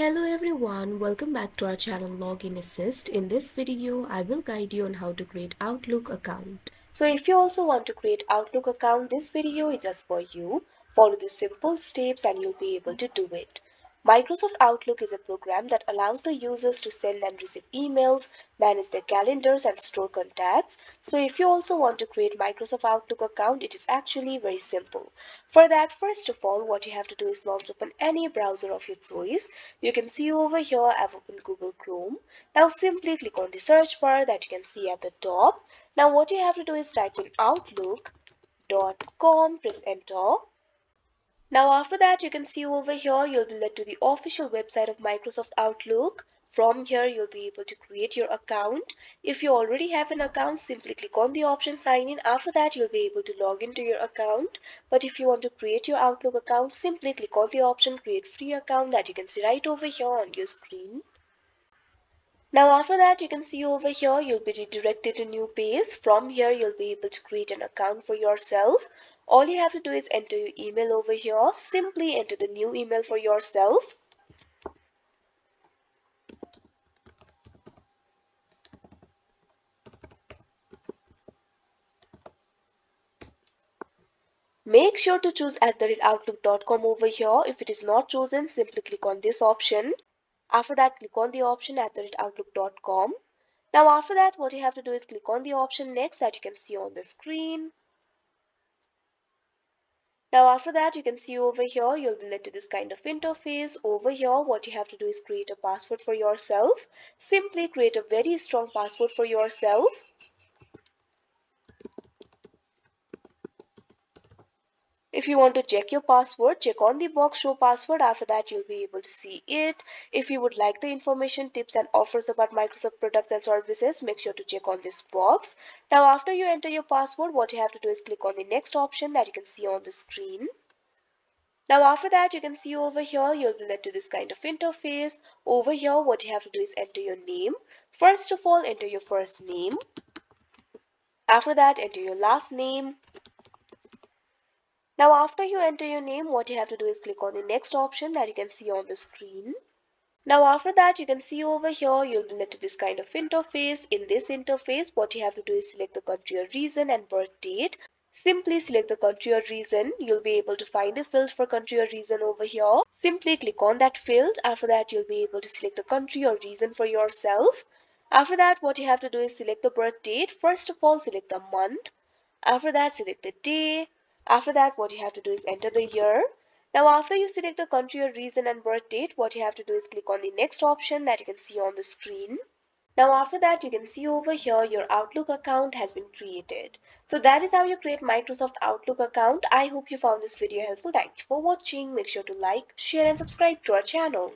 Hello everyone, welcome back to our channel Login Assist. In this video, I will guide you on how to create Outlook account. So if you also want to create Outlook account, this video is just for you. Follow the simple steps and you'll be able to do it. Microsoft Outlook is a program that allows the users to send and receive emails, manage their calendars and store contacts. So if you also want to create Microsoft Outlook account, it is actually very simple. For that, first of all, what you have to do is launch open any browser of your choice. You can see over here I've opened Google Chrome. Now simply click on the search bar that you can see at the top. Now what you have to do is type in outlook.com, press enter. Now after that you can see over here you'll be led to the official website of Microsoft Outlook. From here you'll be able to create your account. If you already have an account, simply click on the option sign in. After that you'll be able to log into your account. But if you want to create your Outlook account, simply click on the option create free account that you can see right over here on your screen. Now after that you can see over here you'll be redirected to new page. From here you'll be able to create an account for yourself. All you have to do is enter your email over here. Simply enter the new email for yourself. Make sure to choose @outlook.com over here. If it is not chosen, simply click on this option. After that, click on the option @outlook.com. Now after that, what you have to do is click on the option next that you can see on the screen. Now after that you can see over here you'll be led to this kind of interface. Over here what you have to do is create a password for yourself. Simply create a very strong password for yourself. If you want to check your password, check on the box show password. After that you'll be able to see it. If you would like the information, tips and offers about Microsoft products and services, make sure to check on this box. Now after you enter your password, what you have to do is click on the next option that you can see on the screen. Now after that you can see over here you'll be led to this kind of interface. Over here what you have to do is enter your name. First of all enter your first name. After that enter your last name. Now after you enter your name, what you have to do is click on the next option that you can see on the screen. Now after that you can see over here you'll be led to this kind of interface. In this interface what you have to do is select the country or region and birth date. Simply select the country or region. You'll be able to find the field for country or region over here. Simply click on that field. After that you'll be able to select the country or region for yourself. After that what you have to do is select the birth date. First of all select the month. After that select the day. After that what you have to do is enter the year. Now after you select the country or region and birth date, what you have to do is click on the next option that you can see on the screen. Now after that you can see over here your Outlook account has been created. So that is how you create Microsoft Outlook account. I hope you found this video helpful. Thank you for watching. Make sure to like, share and subscribe to our channel.